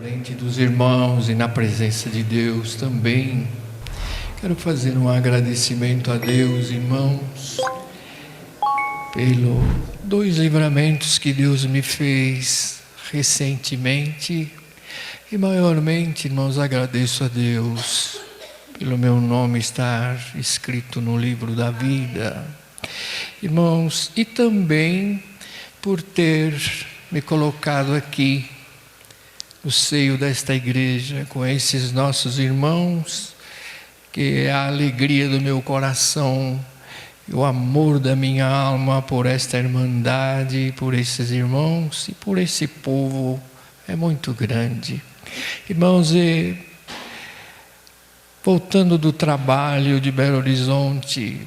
Frente dos irmãos e na presença de Deus também, quero fazer um agradecimento a Deus, irmãos, pelos 2 livramentos que Deus me fez recentemente. E maiormente, irmãos, agradeço a Deus pelo meu nome estar escrito no livro da vida, irmãos, e também por ter me colocado aqui no seio desta igreja, com esses nossos irmãos, que é a alegria do meu coração, o amor da minha alma por esta irmandade, por esses irmãos e por esse povo é muito grande. Irmãos, voltando do trabalho de Belo Horizonte,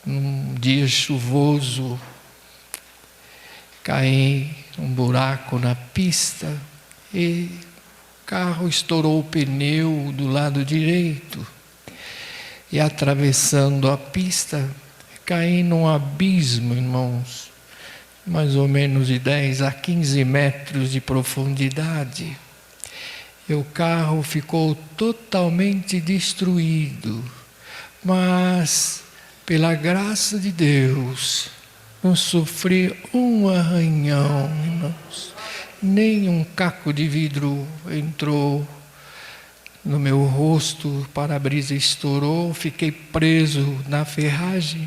num dia chuvoso, caí num buraco na pista e o carro estourou o pneu do lado direito. E atravessando a pista, caí num abismo, irmãos, mais ou menos de 10 a 15 metros de profundidade. E o carro ficou totalmente destruído, mas pela graça de Deus, não sofri um arranhão, irmãos. Nem um caco de vidro entrou no meu rosto, o para-brisa estourou, fiquei preso na ferragem.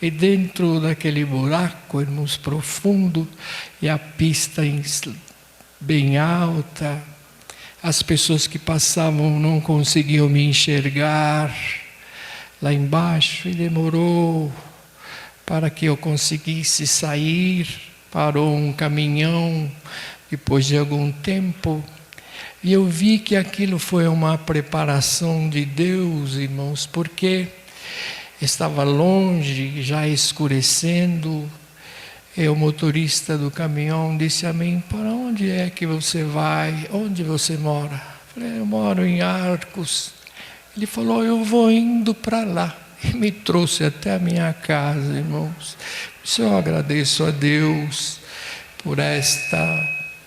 E dentro daquele buraco, irmãos, profundo, e a pista bem alta, as pessoas que passavam não conseguiam me enxergar lá embaixo, e demorou para que eu conseguisse sair. Parou um caminhão depois de algum tempo, e eu vi que aquilo foi uma preparação de Deus, irmãos, porque estava longe, já escurecendo, e o motorista do caminhão disse a mim: para onde é que você vai? Onde você mora? Eu falei: eu moro em Arcos. Ele falou: eu vou indo para lá. E me trouxe até a minha casa, irmãos. Por isso eu agradeço a Deus por esta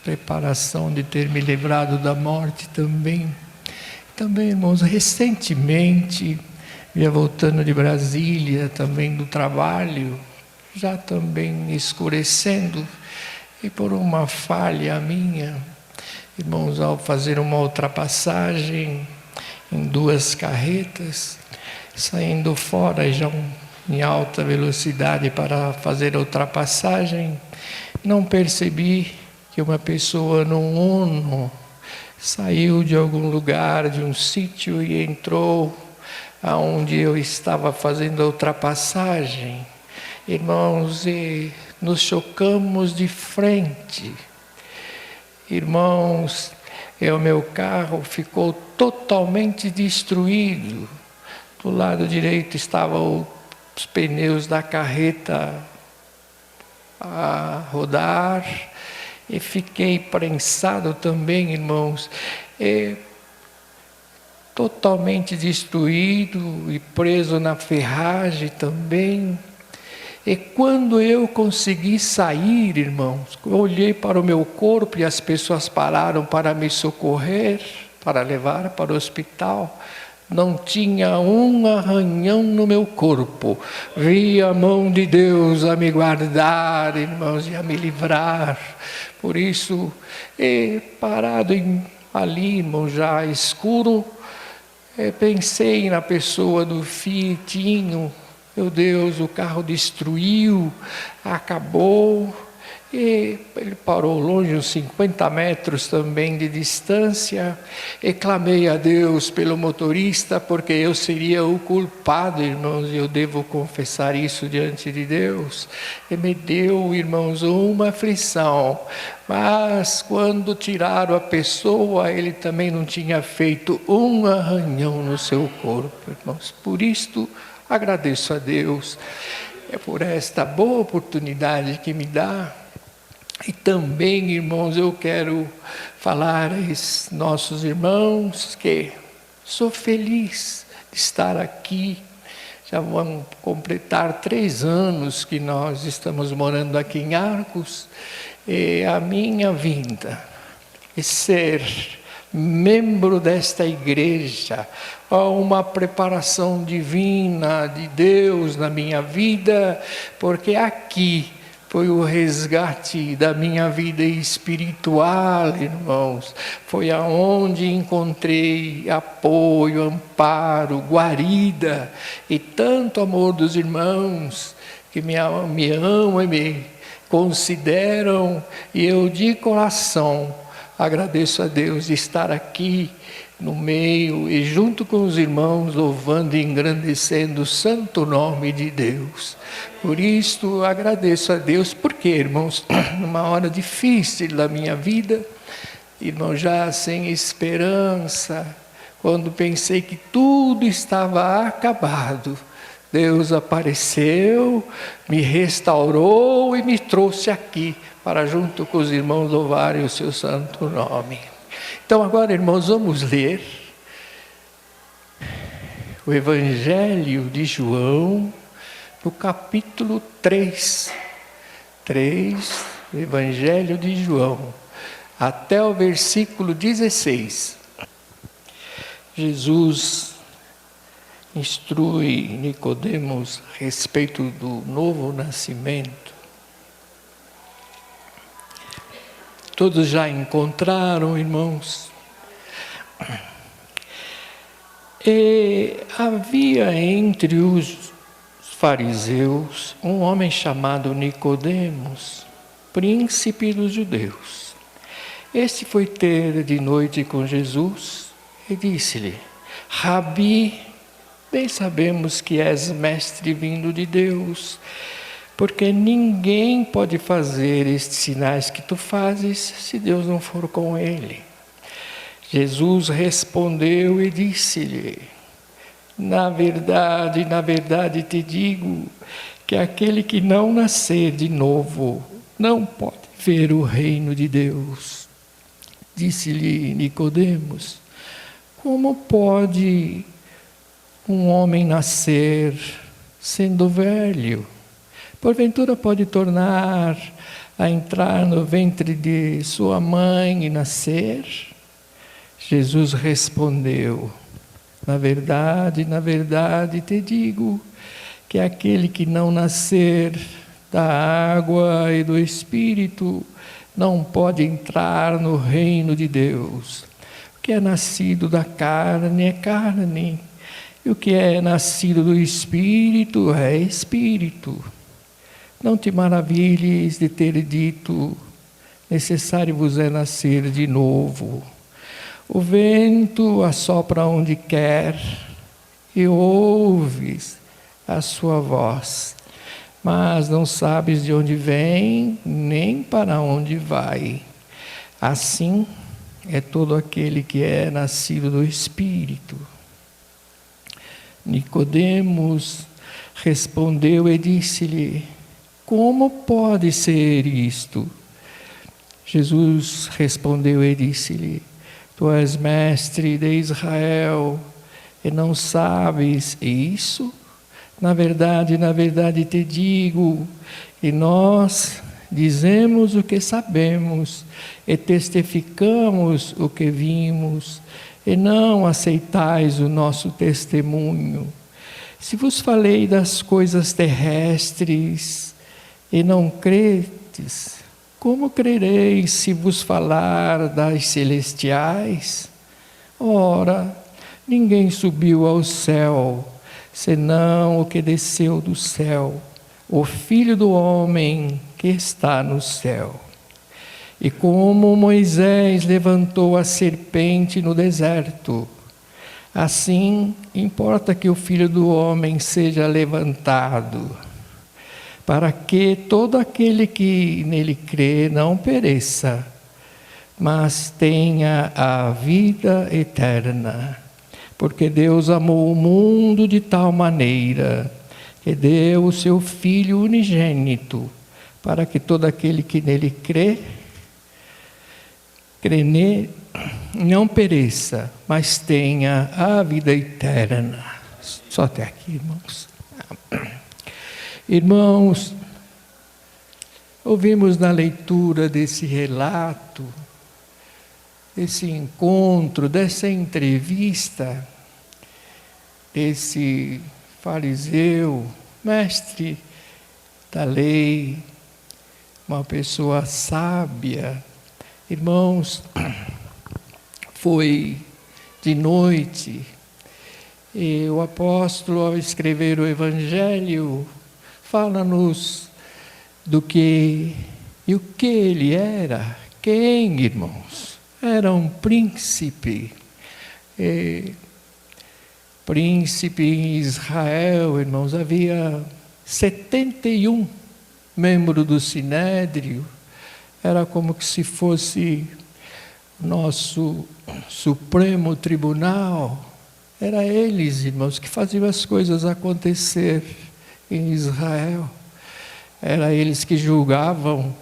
preparação de ter me livrado da morte também. Também, irmãos, recentemente, vinha voltando de Brasília, também do trabalho, já também escurecendo, e por uma falha minha, irmãos, ao fazer uma ultrapassagem em 2 carretas, saindo fora já em alta velocidade para fazer a ultrapassagem, não percebi que uma pessoa num Uno saiu de algum lugar, de um sítio, e entrou aonde eu estava fazendo a ultrapassagem. Irmãos, e nos chocamos de frente. Irmãos, e o meu carro ficou totalmente destruído. Do lado direito estavam os pneus da carreta a rodar, e fiquei prensado também, irmãos, totalmente destruído e preso na ferragem também. E quando eu consegui sair, irmãos, eu olhei para o meu corpo e as pessoas pararam para me socorrer, para levar para o hospital. Não tinha um arranhão no meu corpo. Vi a mão de Deus a me guardar, irmãos, e a me livrar. Por isso, parado ali, irmãos, já escuro, pensei na pessoa do Fiatinho. Meu Deus, o carro destruiu, acabou. E ele parou longe, uns 50 metros também de distância, e clamei a Deus pelo motorista, porque eu seria o culpado, irmãos, e eu devo confessar isso diante de Deus. E me deu, irmãos, uma aflição, mas quando tiraram a pessoa, ele também não tinha feito um arranhão no seu corpo, irmãos. Por isto, agradeço a Deus por esta boa oportunidade que me dá. E também, irmãos, eu quero falar aos nossos irmãos que sou feliz de estar aqui. Já vamos completar 3 anos que nós estamos morando aqui em Arcos. E a minha vinda e ser membro desta igreja. Há uma preparação divina de Deus na minha vida, porque aqui foi o resgate da minha vida espiritual, irmãos. Foi aonde encontrei apoio, amparo, guarida e tanto amor dos irmãos que me amam e me consideram. E eu de coração agradeço a Deus de estar aqui no meio e junto com os irmãos louvando e engrandecendo o santo nome de Deus. Por isso agradeço a Deus, porque, irmãos, numa hora difícil da minha vida, irmão, já sem esperança, quando pensei que tudo estava acabado, Deus apareceu, me restaurou e me trouxe aqui para junto com os irmãos louvarem o seu santo nome. Então agora, irmãos, vamos ler o Evangelho de João, no capítulo 3, o Evangelho de João, até o versículo 16. Jesus instrui Nicodemos a respeito do novo nascimento. Todos já encontraram, irmãos? E havia entre os fariseus um homem chamado Nicodemos, príncipe dos judeus. Este foi ter de noite com Jesus e disse-lhe: Rabi, bem sabemos que és mestre vindo de Deus, porque ninguém pode fazer estes sinais que tu fazes se Deus não for com ele. Jesus respondeu e disse-lhe: na verdade te digo que aquele que não nascer de novo não pode ver o reino de Deus. Disse-lhe Nicodemos: como pode um homem nascer sendo velho? Porventura pode tornar a entrar no ventre de sua mãe e nascer? Jesus respondeu: na verdade te digo que aquele que não nascer da água e do Espírito não pode entrar no reino de Deus. O que é nascido da carne é carne, e o que é nascido do Espírito é Espírito. Não te maravilhes de ter dito: necessário vos é nascer de novo. O vento assopra onde quer e ouves a sua voz, mas não sabes de onde vem nem para onde vai. Assim é todo aquele que é nascido do Espírito. Nicodemos respondeu e disse-lhe: como pode ser isto? Jesus respondeu e disse-lhe: tu és mestre de Israel e não sabes isso? Na verdade te digo, e nós dizemos o que sabemos e testificamos o que vimos, e não aceitais o nosso testemunho. Se vos falei das coisas terrestres e não credes, como crereis se vos falar das celestiais? Ora, ninguém subiu ao céu, senão o que desceu do céu, o Filho do homem que está no céu. E como Moisés levantou a serpente no deserto, assim importa que o Filho do homem seja levantado, para que todo aquele que nele crê não pereça, mas tenha a vida eterna. Porque Deus amou o mundo de tal maneira que deu o seu Filho unigênito, para que todo aquele que nele crê nele, não pereça, mas tenha a vida eterna. Só até aqui, irmãos. Irmãos, ouvimos na leitura desse relato desse encontro, dessa entrevista, esse fariseu, mestre da lei, uma pessoa sábia. Irmãos, foi de noite, e o apóstolo, ao escrever o Evangelho, fala-nos do que e o que ele era. Quem, irmãos? Era um príncipe. Príncipe em Israel, irmãos, havia 71 membros do Sinédrio. Era como que se fosse nosso Supremo Tribunal. Era eles, irmãos, que faziam as coisas acontecer em Israel. Era eles que julgavam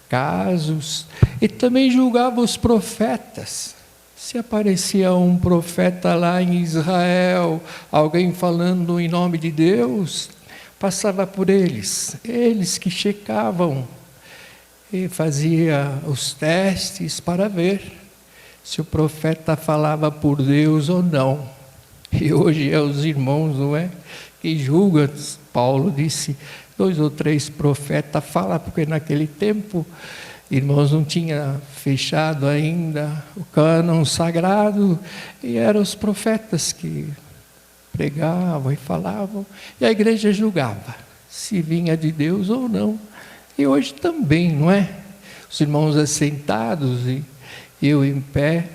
casos e também julgavam os profetas. Se aparecia um profeta lá em Israel, alguém falando em nome de Deus, passava por eles. Eles que checavam e fazia os testes para ver se o profeta falava por Deus ou não. E hoje é os irmãos, não é? Que julgam. Paulo disse, 2 ou 3 profetas falam, porque naquele tempo, irmãos, não tinha fechado ainda o cânon sagrado, e eram os profetas que pregavam e falavam, e a igreja julgava se vinha de Deus ou não. E hoje também, não é? Os irmãos assentados e eu em pé.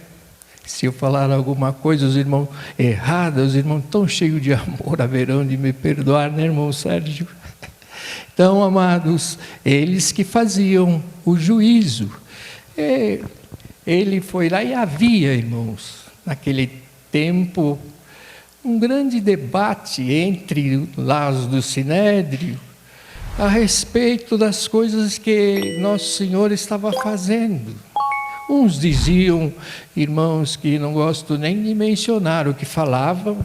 Se eu falar alguma coisa, os irmãos errada, os irmãos tão cheios de amor haverão de me perdoar, né, irmão Sérgio? Então, amados, eles que faziam o juízo. Ele foi lá e havia, irmãos, naquele tempo, um grande debate entre lá os do Sinédrio a respeito das coisas que Nosso Senhor estava fazendo. Uns diziam, irmãos, que não gosto nem de mencionar o que falavam,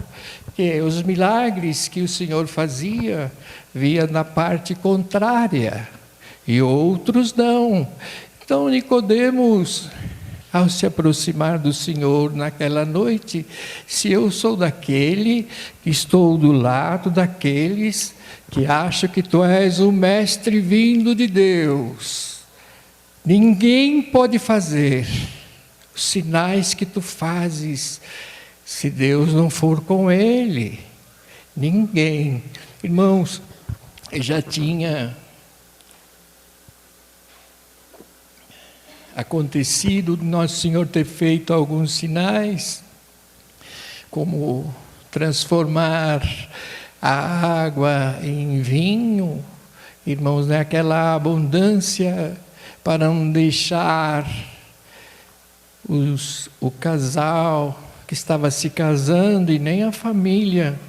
que os milagres que o Senhor fazia via na parte contrária, e outros não. Então Nicodemos, ao se aproximar do Senhor naquela noite, se eu sou daquele que estou do lado daqueles que acham que tu és o mestre vindo de Deus, ninguém pode fazer os sinais que tu fazes se Deus não for com ele. Ninguém. Irmãos, já tinha acontecido Nosso Senhor ter feito alguns sinais, como transformar a água em vinho, irmãos, naquela abundância, para não deixar o casal que estava se casando e nem a família,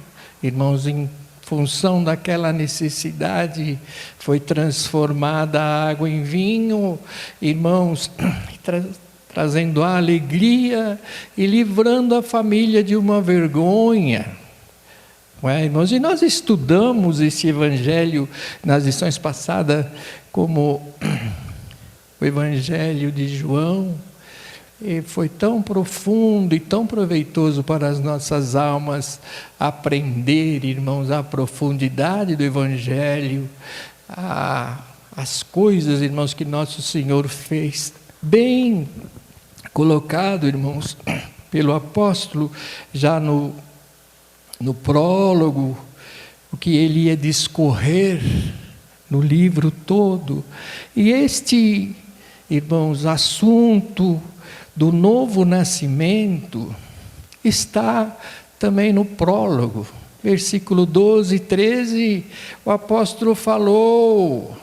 irmãos, em função daquela necessidade, foi transformada a água em vinho, irmãos, trazendo a alegria e livrando a família de uma vergonha. Não é, irmãos? E nós estudamos esse evangelho nas lições passadas, como o Evangelho de João, e foi tão profundo e tão proveitoso para as nossas almas aprender, irmãos, a profundidade do Evangelho, as coisas, irmãos, que Nosso Senhor fez, bem colocado, irmãos, pelo apóstolo, já no prólogo, o que ele ia discorrer no livro todo. E este, irmãos, assunto do novo nascimento está também no prólogo. Versículo 12 e 13, o apóstolo falou,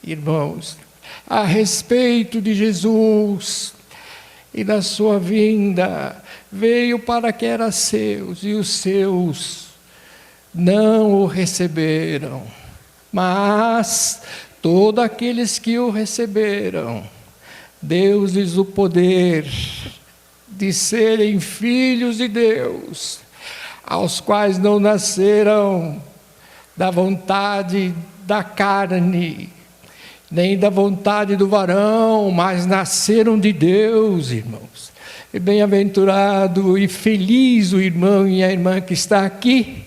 irmãos, a respeito de Jesus e da sua vinda. Veio para que era seus, e os seus não o receberam. Mas todos aqueles que o receberam, deu-lhes o poder de serem filhos de Deus, aos quais não nasceram da vontade da carne, nem da vontade do varão, mas nasceram de Deus, irmãos. E bem-aventurado e feliz o irmão e a irmã que está aqui,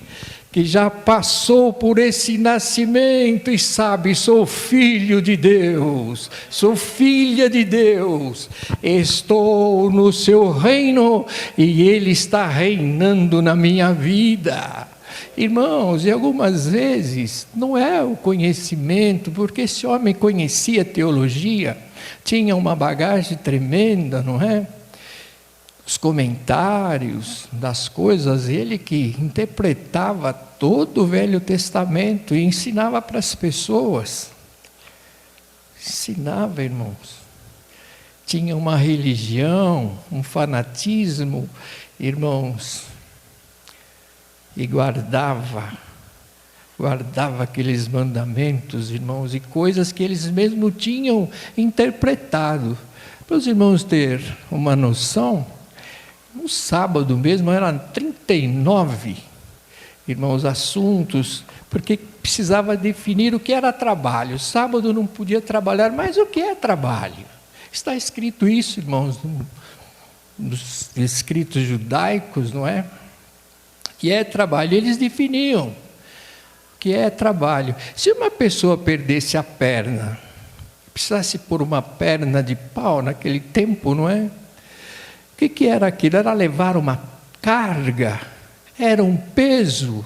que já passou por esse nascimento e sabe, sou filho de Deus, sou filha de Deus, estou no seu reino e Ele está reinando na minha vida. Irmãos, e algumas vezes não é o conhecimento, porque esse homem conhecia teologia, tinha uma bagagem tremenda, não é? Os comentários das coisas, ele que interpretava todo o Velho Testamento e ensinava para as pessoas. Ensinava, irmãos. Tinha uma religião, um fanatismo, irmãos, e guardava aqueles mandamentos, irmãos, e coisas que eles mesmos tinham interpretado. Para os irmãos terem uma noção, no sábado mesmo eram 39, irmãos, assuntos, porque precisava definir o que era trabalho. Sábado não podia trabalhar, mas o que é trabalho? Está escrito isso, irmãos, nos escritos judaicos, não é? Que é trabalho, eles definiam o que é trabalho. Se uma pessoa perdesse a perna, precisasse pôr uma perna de pau naquele tempo, não é? O que era aquilo? Era levar uma carga, era um peso,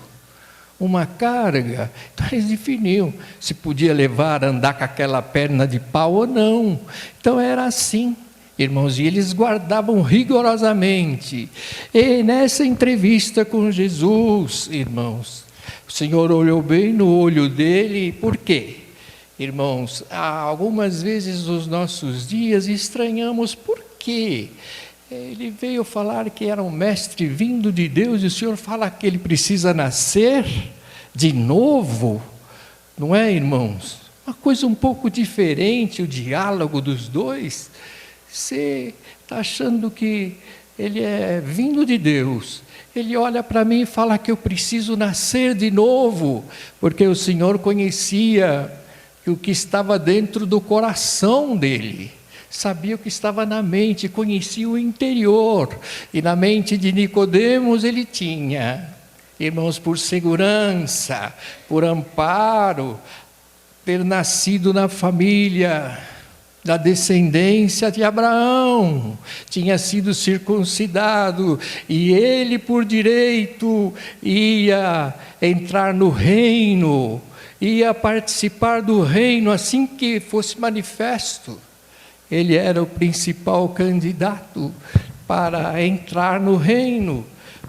uma carga. Então eles definiam se podia levar, andar com aquela perna de pau ou não. Então era assim, irmãos, e eles guardavam rigorosamente. E nessa entrevista com Jesus, irmãos, o Senhor olhou bem no olho dele, por quê? Irmãos, algumas vezes nos nossos dias estranhamos por quê. Ele veio falar que era um mestre vindo de Deus e o Senhor fala que ele precisa nascer de novo, não é, irmãos? Uma coisa um pouco diferente, o diálogo dos dois. Você está achando que ele é vindo de Deus. Ele olha para mim e fala que eu preciso nascer de novo, porque o Senhor conhecia o que estava dentro do coração dele. Sabia o que estava na mente, conhecia o interior. E na mente de Nicodemos ele tinha, irmãos, por segurança, por amparo, ter nascido na família da descendência de Abraão, tinha sido circuncidado, e ele por direito ia entrar no reino, ia participar do reino assim que fosse manifesto. Ele era o principal candidato para entrar no reino,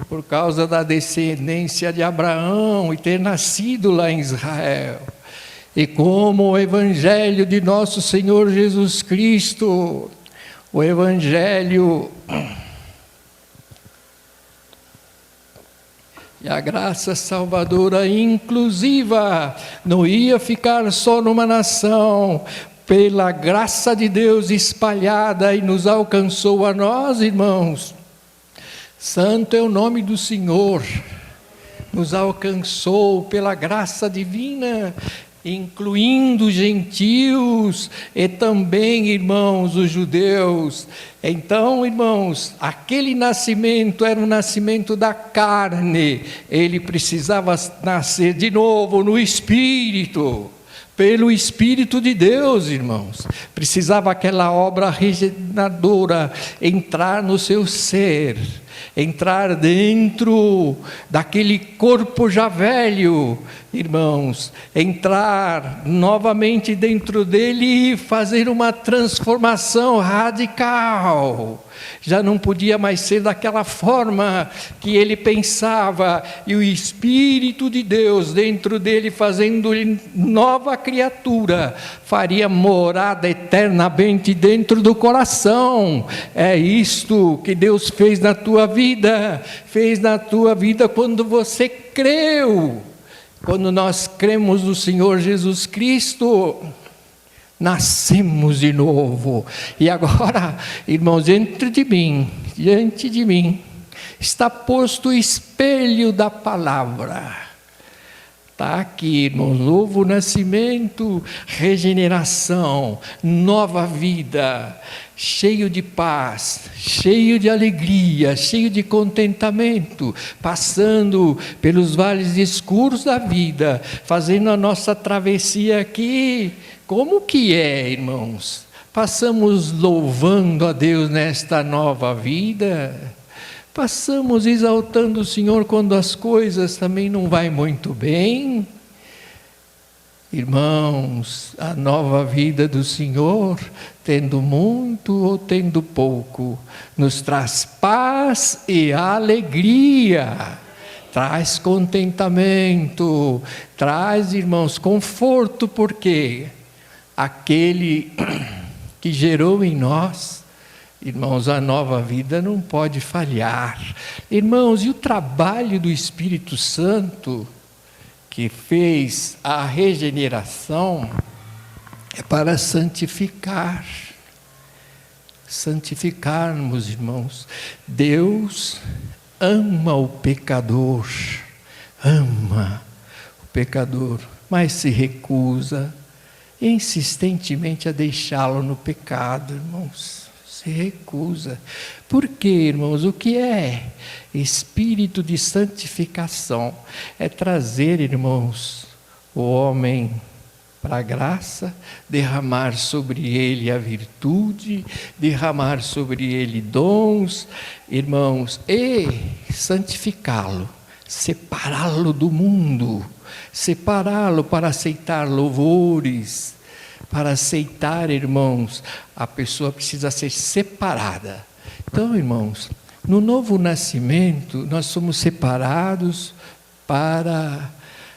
por causa da descendência de Abraão e ter nascido lá em Israel. E como o Evangelho de nosso Senhor Jesus Cristo, o Evangelho e a graça salvadora inclusiva, não ia ficar só numa nação, pela graça de Deus espalhada e nos alcançou a nós, irmãos. Santo é o nome do Senhor, nos alcançou pela graça divina, incluindo os gentios e também, irmãos, os judeus. Então, irmãos, aquele nascimento era um nascimento da carne, ele precisava nascer de novo no Espírito. Pelo Espírito de Deus, irmãos, precisava aquela obra regeneradora entrar no seu ser, entrar dentro daquele corpo já velho, irmãos, entrar novamente dentro dele e fazer uma transformação radical. Já não podia mais ser daquela forma que ele pensava, e o Espírito de Deus dentro dele, fazendo-lhe nova criatura, faria morada eternamente dentro do coração. É isto que Deus fez na tua vida, quando você creu. Quando nós cremos no Senhor Jesus Cristo, nascemos de novo. E agora, irmãos, diante de mim, está posto o espelho da palavra. Está aqui, irmãos, novo nascimento, regeneração, nova vida, cheio de paz, cheio de alegria, cheio de contentamento, passando pelos vales escuros da vida, fazendo a nossa travessia aqui. Como que é, irmãos? Passamos louvando a Deus nesta nova vida. Passamos exaltando o Senhor quando as coisas também não vai muito bem. Irmãos, a nova vida do Senhor, tendo muito ou tendo pouco, nos traz paz e alegria, traz contentamento, traz, irmãos, conforto, porque aquele que gerou em nós, irmãos, a nova vida não pode falhar. Irmãos, e o trabalho do Espírito Santo, que fez a regeneração, é para santificar. Santificarmos, irmãos. Deus ama o pecador, mas se recusa insistentemente a deixá-lo no pecado, irmãos. Se recusa. Por quê, irmãos? O que é espírito de santificação? É trazer, irmãos, o homem para a graça, derramar sobre ele a virtude, derramar sobre ele dons, irmãos, e santificá-lo, separá-lo do mundo, separá-lo para aceitar louvores. Para aceitar, irmãos, a pessoa precisa ser separada. Então, irmãos, no novo nascimento, nós somos separados para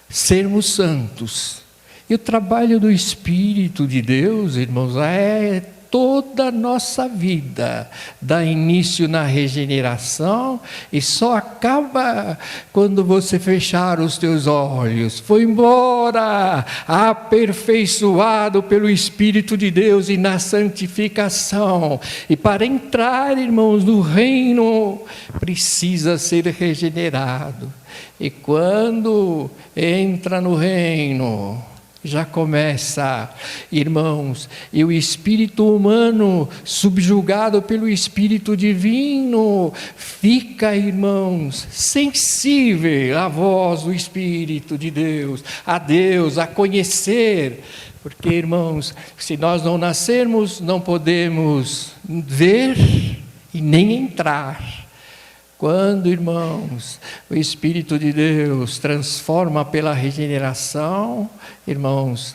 sermos santos. E o trabalho do Espírito de Deus, irmãos, é toda a nossa vida, dá início na regeneração e só acaba quando você fechar os teus olhos. Foi embora, aperfeiçoado pelo Espírito de Deus e na santificação. E para entrar, irmãos, no reino, precisa ser regenerado. E quando entra no reino, já começa, irmãos, e o espírito humano, subjugado pelo espírito divino, fica, irmãos, sensível à voz do Espírito de Deus, a conhecer. Porque, irmãos, se nós não nascermos, não podemos ver e nem entrar. Quando, irmãos, o Espírito de Deus transforma pela regeneração, irmãos,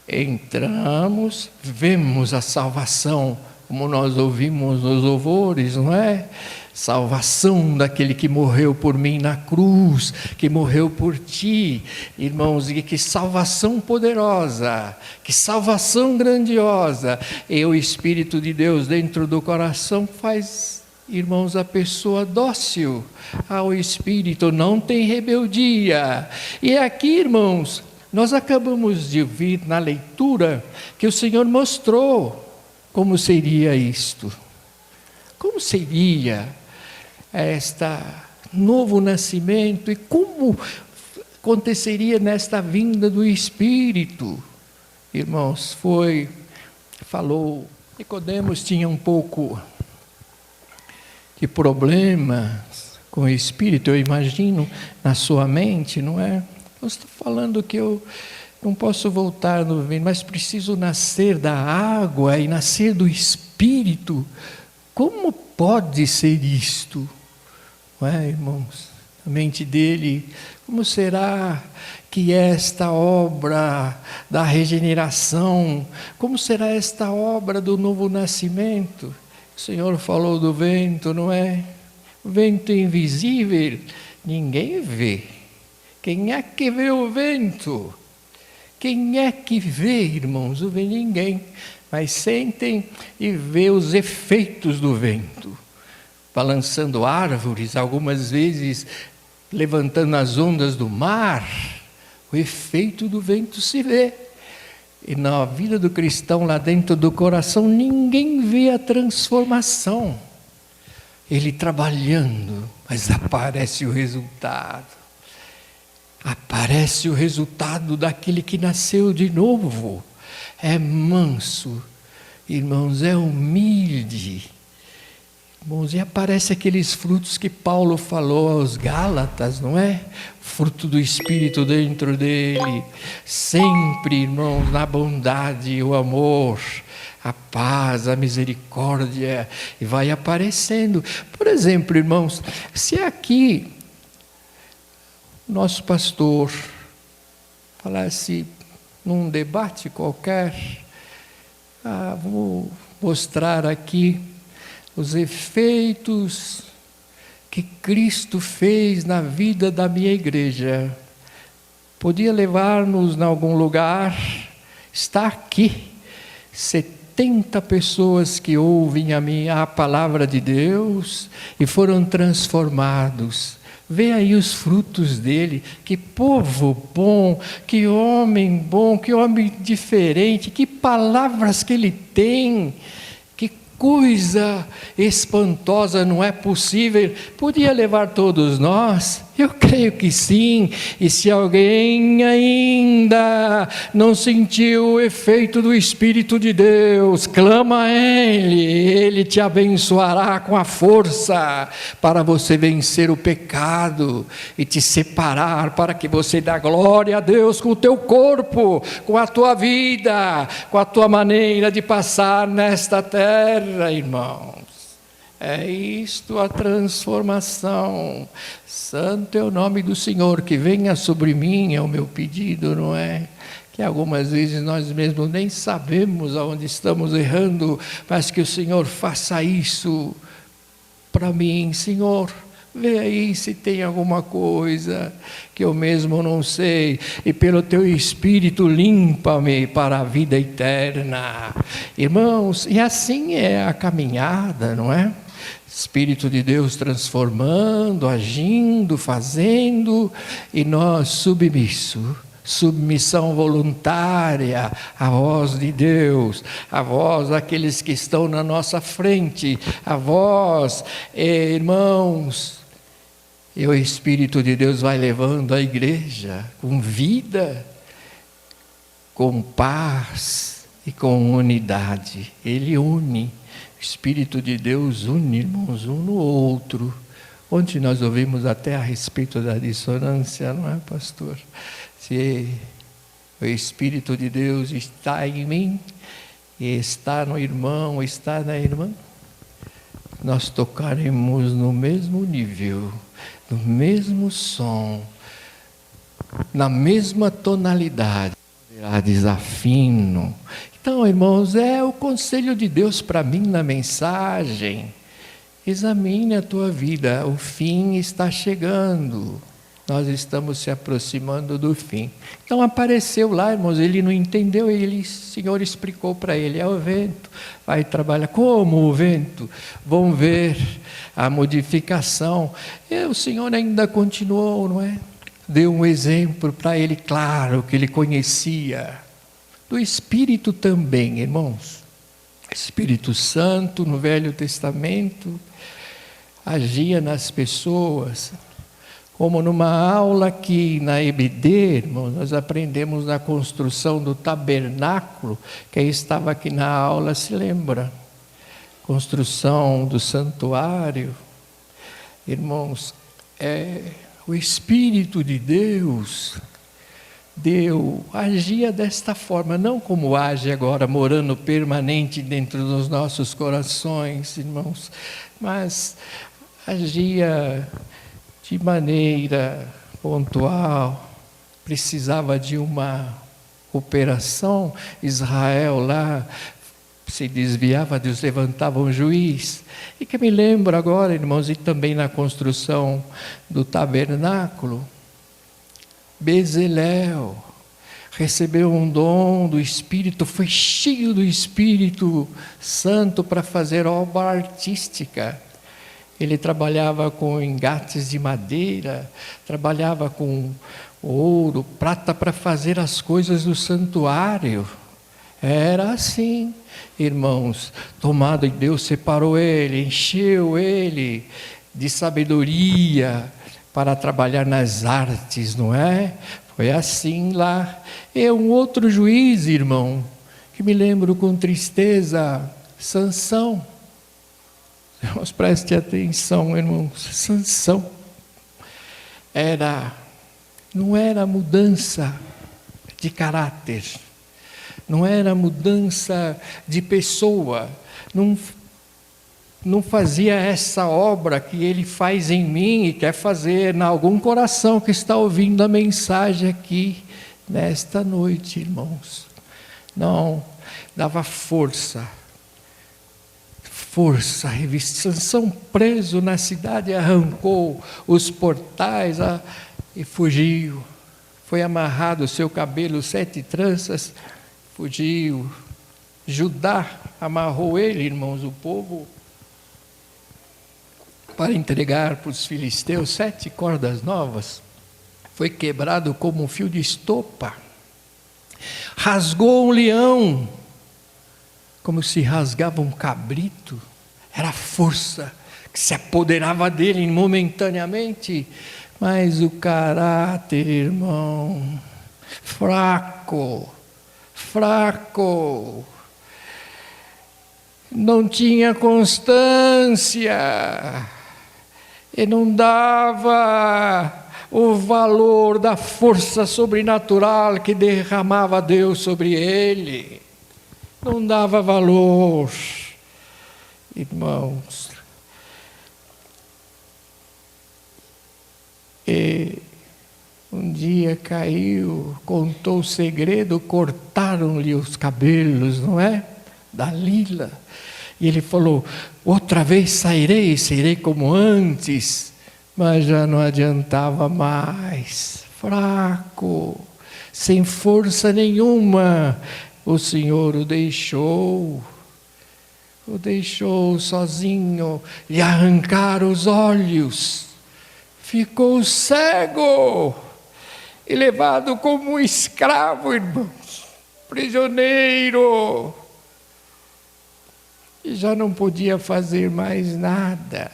entramos, vemos a salvação, como nós ouvimos nos louvores, não é? Salvação daquele que morreu por mim na cruz, que morreu por ti, irmãos, e que salvação poderosa, que salvação grandiosa. E o Espírito de Deus dentro do coração faz, irmãos, a pessoa dócil ao Espírito, não tem rebeldia. E aqui, irmãos, nós acabamos de ouvir na leitura que o Senhor mostrou como seria isto. Como seria este novo nascimento e como aconteceria nesta vinda do Espírito. Irmãos, falou, Nicodemos tinha um pouco de problemas com o Espírito, eu imagino, na sua mente, não é? Eu estou falando que eu não posso voltar no ventre, mas preciso nascer da água e nascer do Espírito. Como pode ser isto? Não é, irmãos? A mente dele, como será que esta obra da regeneração, como será esta obra do novo nascimento? O Senhor falou do vento, não é? O vento invisível, ninguém vê. Quem é que vê o vento? Quem é que vê, irmãos? Não vê ninguém. Mas sentem e vê os efeitos do vento. Balançando árvores, algumas vezes levantando as ondas do mar. O efeito do vento se vê. E na vida do cristão, lá dentro do coração, ninguém vê a transformação. Ele trabalhando, mas aparece o resultado. aparece o resultado daquele que nasceu de novo. É manso, irmãos, é humilde. Irmãos, e aparece aqueles frutos que Paulo falou aos Gálatas, não é? Fruto do Espírito dentro dele. Sempre, irmãos, na bondade, o amor, a paz, a misericórdia. E vai aparecendo. Por exemplo, irmãos, se aqui nosso pastor falasse num debate qualquer, vou mostrar aqui os efeitos que Cristo fez na vida da minha igreja. Podia levar-nos em algum lugar, está aqui, 70 pessoas que ouvem a palavra de Deus e foram transformados. Vê aí os frutos dele, que povo bom, que homem diferente, que palavras que ele tem, que coisa espantosa, não é possível. Podia levar todos nós? Eu creio que sim. E se alguém ainda não sentiu o efeito do Espírito de Deus, clama a Ele, Ele te abençoará com a força para você vencer o pecado e te separar, para que você dê glória a Deus com o teu corpo, com a tua vida, com a tua maneira de passar nesta terra, irmãos. É isto a transformação. Santo é o nome do Senhor, que venha sobre mim, é o meu pedido, não é? Que algumas vezes nós mesmos nem sabemos aonde estamos errando, mas que o Senhor faça isso para mim. Senhor, vê aí se tem alguma coisa que eu mesmo não sei, e pelo teu Espírito limpa-me para a vida eterna. Irmãos, e assim é a caminhada, não é? Espírito de Deus transformando, agindo, fazendo, e nós submissão voluntária à voz de Deus, à voz daqueles que estão na nossa frente, à voz, irmãos, e o Espírito de Deus vai levando a igreja com vida, com paz e com unidade. Ele une. O Espírito de Deus une, irmãos, um no outro. Ontem nós ouvimos até a respeito da dissonância, não é, pastor? Se o Espírito de Deus está em mim, e está no irmão, está na irmã, nós tocaremos no mesmo nível, no mesmo som, na mesma tonalidade. Haverá desafino. Então, irmãos, é o conselho de Deus para mim na mensagem. Examine a tua vida, o fim está chegando. Nós estamos se aproximando do fim. Então apareceu lá, irmãos, ele não entendeu, o Senhor explicou para ele, é o vento, vai trabalhar. Como o vento? Vão ver a modificação. E o Senhor ainda continuou, não é? Deu um exemplo para ele, claro, que ele conhecia. Do Espírito também, irmãos. Espírito Santo, no Velho Testamento, agia nas pessoas. Como numa aula aqui na EBD, irmãos, nós aprendemos na construção do tabernáculo. Quem estava aqui na aula se lembra. Construção do santuário. Irmãos, o Espírito de Deus agia desta forma, não como age agora, morando permanente dentro dos nossos corações, irmãos, mas agia de maneira pontual. Precisava de uma operação. Israel lá se desviava, Deus levantava um juiz. E que me lembro agora, irmãos, e também na construção do tabernáculo, Bezalel recebeu um dom do Espírito, foi cheio do Espírito Santo para fazer obra artística. Ele trabalhava com engates de madeira, trabalhava com ouro, prata para fazer as coisas do santuário. Era assim, irmãos, tomado em Deus, separou ele, encheu ele de sabedoria, para trabalhar nas artes, não é? Foi assim lá. E um outro juiz, irmão, que me lembro com tristeza, Sansão. Irmãos, preste atenção, irmãos. Sansão não era mudança de caráter, não era mudança de pessoa, não fazia essa obra que ele faz em mim e quer fazer em algum coração que está ouvindo a mensagem aqui nesta noite, irmãos. Não, dava força, Sansão preso na cidade, arrancou os portais e fugiu. Foi amarrado o seu cabelo, 7 tranças, fugiu. Judá amarrou ele, irmãos, o povo, para entregar para os filisteus 7 cordas novas. Foi quebrado como um fio de estopa. Rasgou um leão, como se rasgava um cabrito. Era a força que se apoderava dele momentaneamente. Mas o caráter, irmão, fraco, não tinha constância, e não dava o valor da força sobrenatural que derramava Deus sobre ele. Não dava valor, irmãos. E um dia caiu, contou o segredo, cortaram-lhe os cabelos, não é? Dalila. E ele falou: outra vez serei como antes. Mas já não adiantava mais. Fraco, sem força nenhuma. O Senhor o deixou sozinho, lhe arrancaram os olhos, ficou cego e levado como um escravo, irmãos, prisioneiro, e já não podia fazer mais nada.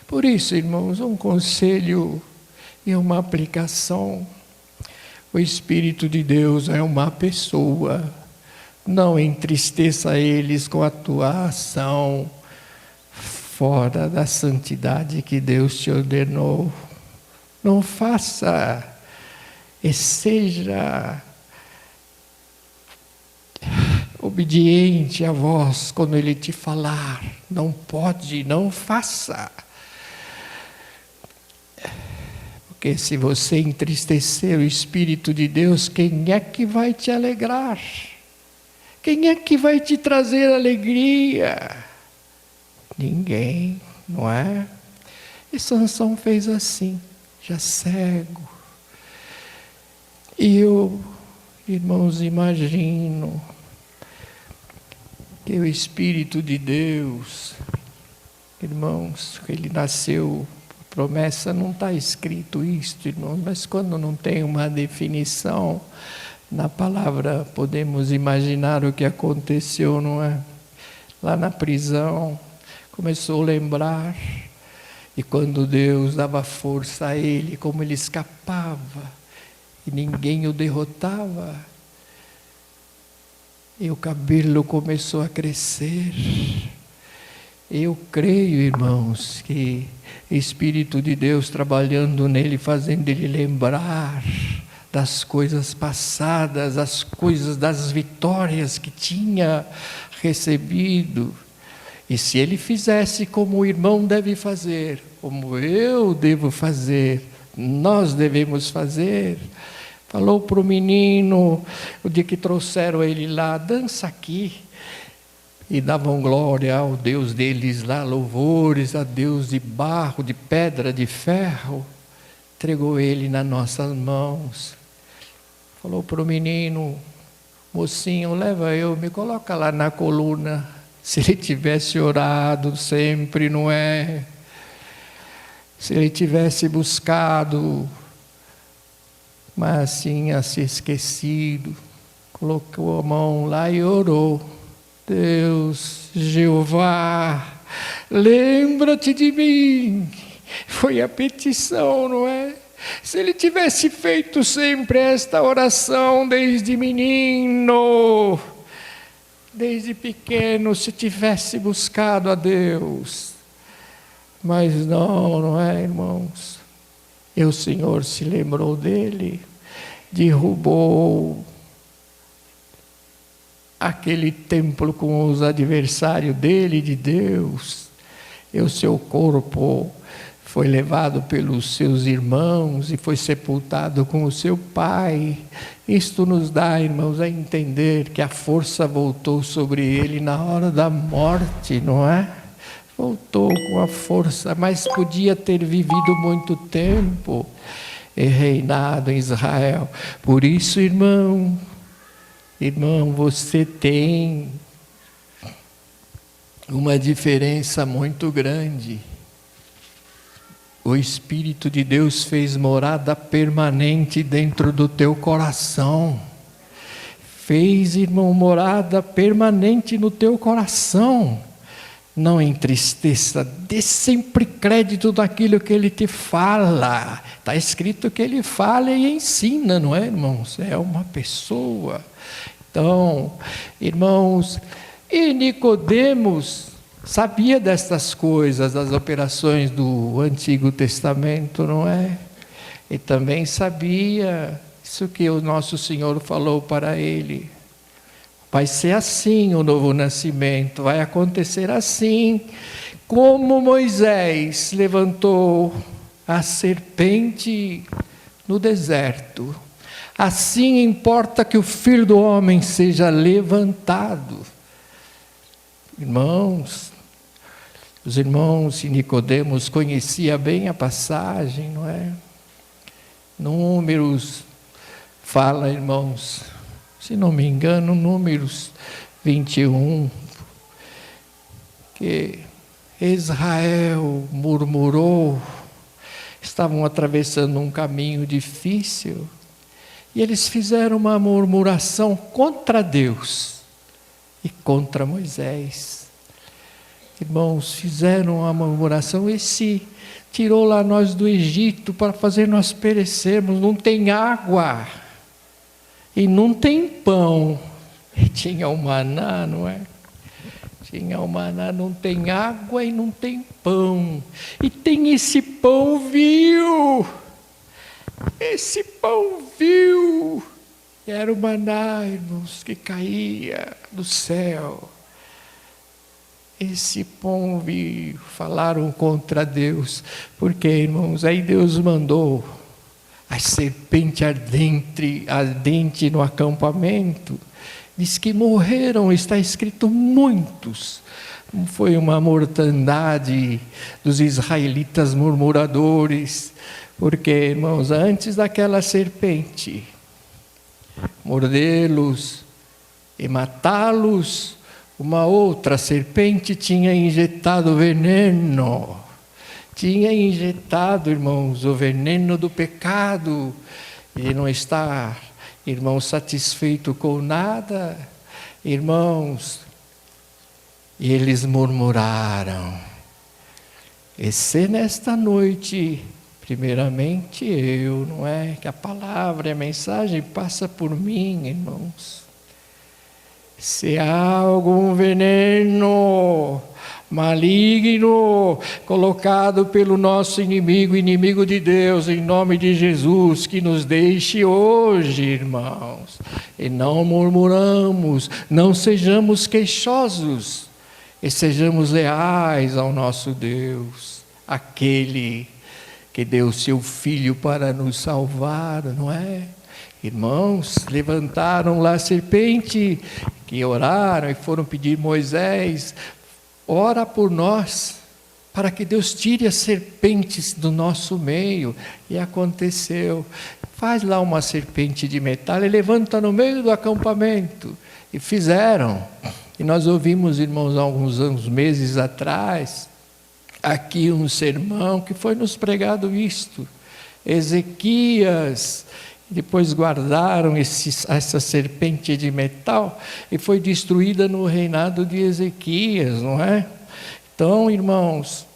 Por isso, irmãos, um conselho e uma aplicação. O Espírito de Deus é uma pessoa. Não entristeça eles com a tua ação fora da santidade que Deus te ordenou. Não faça, e seja obediente à voz quando Ele te falar. Não pode, não faça. Porque se você entristecer o Espírito de Deus, quem é que vai te alegrar? Quem é que vai te trazer alegria? Ninguém, não é? E Sansão fez assim, já cego. E eu, irmãos, imagino que o Espírito de Deus, irmãos, ele nasceu, promessa não está escrito isto, irmãos, mas quando não tem uma definição, na palavra podemos imaginar o que aconteceu, não é? Lá na prisão, começou a lembrar, e quando Deus dava força a ele, como ele escapava, e ninguém o derrotava, e o cabelo começou a crescer. Eu creio, irmãos, que o Espírito de Deus trabalhando nele, fazendo ele lembrar das coisas passadas, as coisas das vitórias que tinha recebido. E se ele fizesse como o irmão deve fazer, como eu devo fazer, nós devemos fazer. Falou para o menino, o dia que trouxeram ele lá, dança aqui. E davam glória ao Deus deles lá, louvores a Deus de barro, de pedra, de ferro. Entregou ele nas nossas mãos. Falou para o menino, mocinho, leva eu, me coloca lá na coluna. Se ele tivesse orado sempre, não é? Se ele tivesse buscado, mas tinha se esquecido, colocou a mão lá e orou. Deus, Jeová, lembra-te de mim, foi a petição, não é? Se ele tivesse feito sempre esta oração desde menino, desde pequeno, se tivesse buscado a Deus. Mas não é, irmãos? E o Senhor se lembrou dele, derrubou aquele templo com os adversários dele, de Deus, e o seu corpo foi levado pelos seus irmãos e foi sepultado com o seu pai. Isto nos dá, irmãos, a entender que a força voltou sobre ele na hora da morte, não é? Voltou com a força, mas podia ter vivido muito tempo e reinado em Israel. Por isso, irmão, você tem uma diferença muito grande. O Espírito de Deus fez morada permanente dentro do teu coração. Fez, irmão, morada permanente no teu coração. Não entristeça, dê sempre crédito daquilo que ele te fala. Está escrito que ele fala e ensina, não é, irmãos? É uma pessoa. Então, irmãos, e Nicodemos sabia destas coisas, das operações do Antigo Testamento, não é? E também sabia isso que o nosso Senhor falou para ele. Vai ser assim o novo nascimento, vai acontecer assim, como Moisés levantou a serpente no deserto. Assim importa que o Filho do Homem seja levantado. Irmãos, os irmãos e Nicodemos conhecia bem a passagem, não é? Números fala, irmãos, se não me engano, Números 21, que Israel murmurou, estavam atravessando um caminho difícil, e eles fizeram uma murmuração contra Deus e contra Moisés. Irmãos, fizeram uma murmuração, esse tirou lá nós do Egito para fazer nós perecermos, não tem água e não tem pão. E tinha o maná, não é? Tinha o maná, não tem água e não tem pão. E tem esse pão vil. Esse pão vil. Era o maná, irmãos, que caía do céu. Esse pão vil, falaram contra Deus. Porque, irmãos, aí Deus mandou a serpente ardente no acampamento. Diz que morreram, está escrito, muitos. Foi uma mortandade dos israelitas murmuradores. Porque, irmãos, antes daquela serpente mordê-los e matá-los, uma outra serpente tinha injetado veneno. Tinha injetado, irmãos, o veneno do pecado. E não está, irmãos, satisfeito com nada. Irmãos, e eles murmuraram. E se nesta noite, primeiramente eu, não é? Que a palavra e a mensagem passa por mim, irmãos. Se há algum veneno maligno colocado pelo nosso inimigo de Deus, em nome de Jesus, que nos deixe hoje, irmãos, e não murmuramos, não sejamos queixosos, e sejamos leais ao nosso Deus, aquele que deu seu Filho para nos salvar, não é? Irmãos, levantaram lá a serpente, que oraram e foram pedir Moisés, ora por nós, para que Deus tire as serpentes do nosso meio. E aconteceu. Faz lá uma serpente de metal e levanta no meio do acampamento. E fizeram. E nós ouvimos, irmãos, há alguns meses atrás, aqui um sermão que foi nos pregado isto. Ezequias, depois guardaram essa serpente de metal e foi destruída no reinado de Ezequias, não é? Então, irmãos,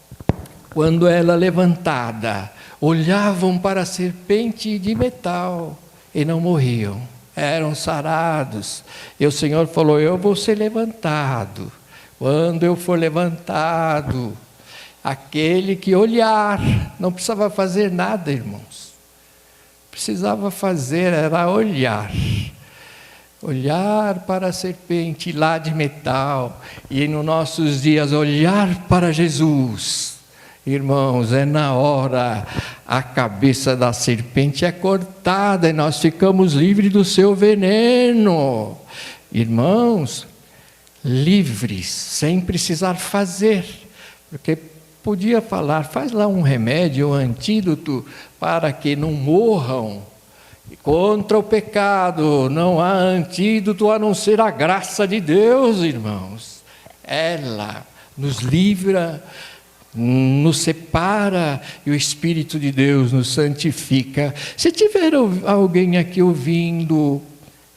quando ela levantada, olhavam para a serpente de metal e não morriam, eram sarados. E o Senhor falou: eu vou ser levantado. Quando eu for levantado, aquele que olhar, não precisava fazer nada, irmãos. Precisava fazer, era olhar. Olhar para a serpente lá de metal. E nos nossos dias, olhar para Jesus. Irmãos, é na hora, a cabeça da serpente é cortada e nós ficamos livres do seu veneno. Irmãos, livres, sem precisar fazer, porque podia falar: faz lá um remédio, um antídoto, para que não morram. Contra o pecado não há antídoto a não ser a graça de Deus, irmãos. Ela nos livra, nos separa, e o Espírito de Deus nos santifica. Se tiver alguém aqui ouvindo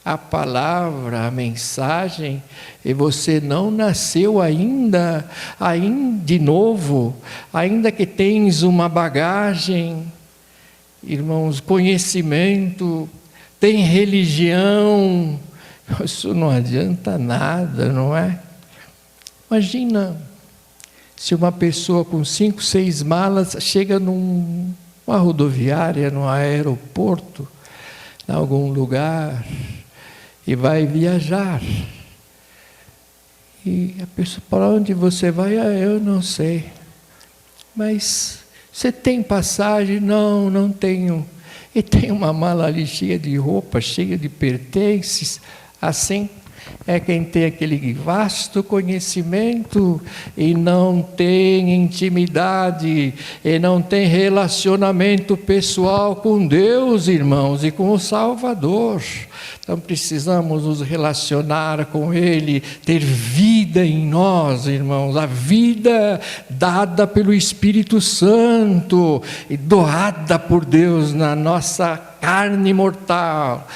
a palavra, a mensagem, e você não nasceu ainda de novo, ainda que tens uma bagagem, irmãos, conhecimento, tem religião, isso não adianta nada, não é? Imagina se uma pessoa com 5, 6 malas chega numa rodoviária, num aeroporto, em algum lugar, e vai viajar. E a pessoa: para onde você vai? Eu não sei. Mas você tem passagem? Não, não tenho. E tem uma mala ali cheia de roupa, cheia de pertences. Assim é quem tem aquele vasto conhecimento e não tem intimidade, e não tem relacionamento pessoal com Deus, irmãos, e com o Salvador. Então precisamos nos relacionar com Ele, ter vida em nós, irmãos, a vida dada pelo Espírito Santo e doada por Deus na nossa carne mortal.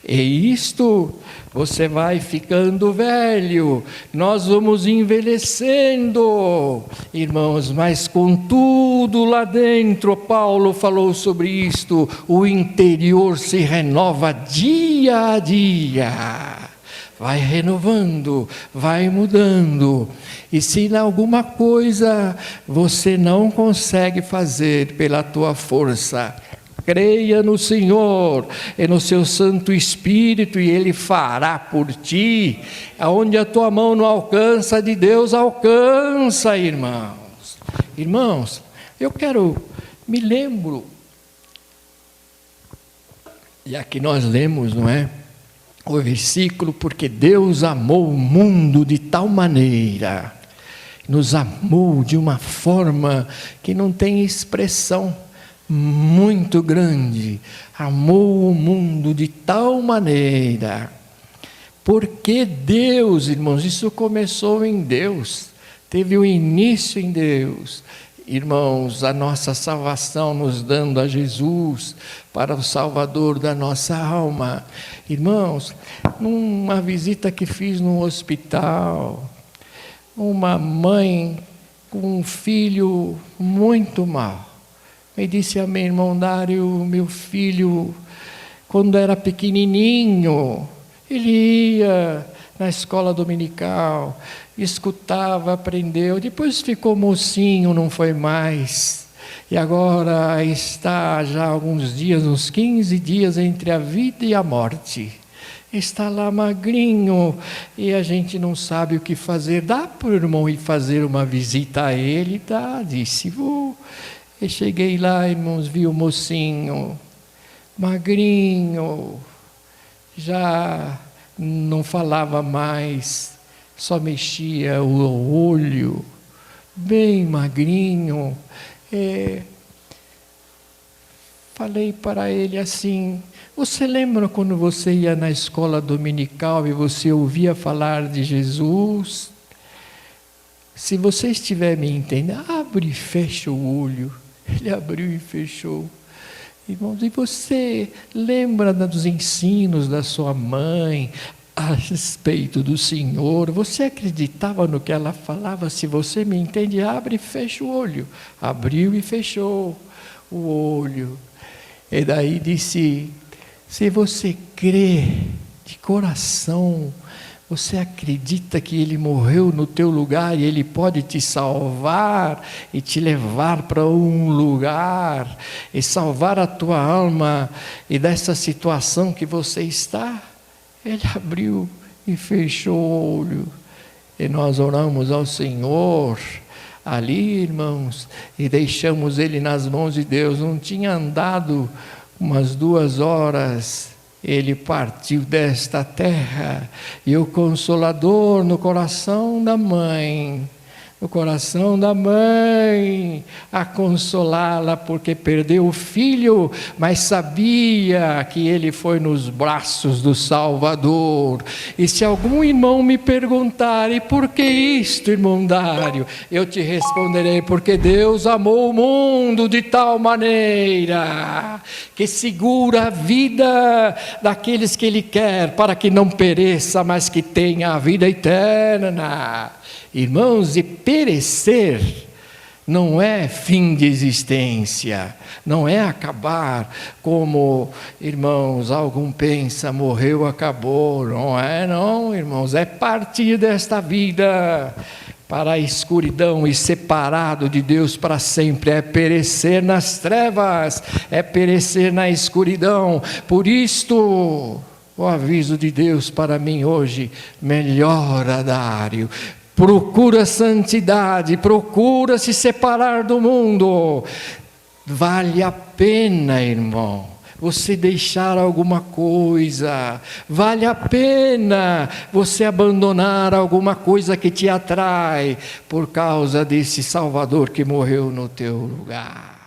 E isto, você vai ficando velho, nós vamos envelhecendo, irmãos, mas contudo lá dentro, Paulo falou sobre isto, o interior se renova dia a dia, vai renovando, vai mudando. E se em alguma coisa você não consegue fazer pela tua força, creia no Senhor e no seu Santo Espírito, e Ele fará por ti. Aonde a tua mão não alcança, de Deus alcança, irmãos. Irmãos, me lembro, e aqui nós lemos, não é? O versículo: porque Deus amou o mundo de tal maneira, nos amou de uma forma que não tem expressão, muito grande, amou o mundo de tal maneira. Porque Deus, irmãos, isso começou em Deus, teve o início em Deus. Irmãos, a nossa salvação nos dando a Jesus para o Salvador da nossa alma. Irmãos, numa visita que fiz num hospital, uma mãe com um filho muito mal, me disse a meu irmão Dário: meu filho, quando era pequenininho, ele ia na escola dominical, escutava, aprendeu, depois ficou mocinho, não foi mais. E agora está já alguns dias, uns 15 dias entre a vida e a morte. Está lá magrinho e a gente não sabe o que fazer. Dá para o irmão ir fazer uma visita a ele? Dá, disse, vou. E cheguei lá, irmãos, vi o mocinho, magrinho, já não falava mais, só mexia o olho, bem magrinho. Falei para ele assim: você lembra quando você ia na escola dominical e você ouvia falar de Jesus? Se você estiver me entendendo, abre e fecha o olho. Ele abriu e fechou. Irmãos, e você lembra dos ensinos da sua mãe? a respeito do Senhor. Você acreditava no que ela falava? Se você me entende, abre e fecha o olho. Abriu e fechou o olho. E daí disse: se você crê de coração, você acredita que Ele morreu no teu lugar e Ele pode te salvar e te levar para um lugar e salvar a tua alma e dessa situação que você está? Ele abriu e fechou o olho. E nós oramos ao Senhor ali, irmãos, e deixamos Ele nas mãos de Deus. Não tinha andado umas 2 horas, Ele partiu desta terra, e o Consolador no coração da mãe, a consolá-la, porque perdeu o filho, mas sabia que ele foi nos braços do Salvador. E se algum irmão me perguntar: e por que isto, irmão Dário? Eu te responderei: porque Deus amou o mundo de tal maneira que segura a vida daqueles que Ele quer, para que não pereça, mas que tenha a vida eterna. Irmãos, e perecer não é fim de existência, não é acabar como, irmãos, algum pensa, morreu, acabou. Não é não, irmãos, é partir desta vida para a escuridão e separado de Deus para sempre, é perecer nas trevas, é perecer na escuridão. Por isto, o aviso de Deus para mim hoje: melhora, Dário, procura santidade, procura se separar do mundo. Vale a pena, irmão, você deixar alguma coisa, vale a pena você abandonar alguma coisa que te atrai, por causa desse Salvador que morreu no teu lugar.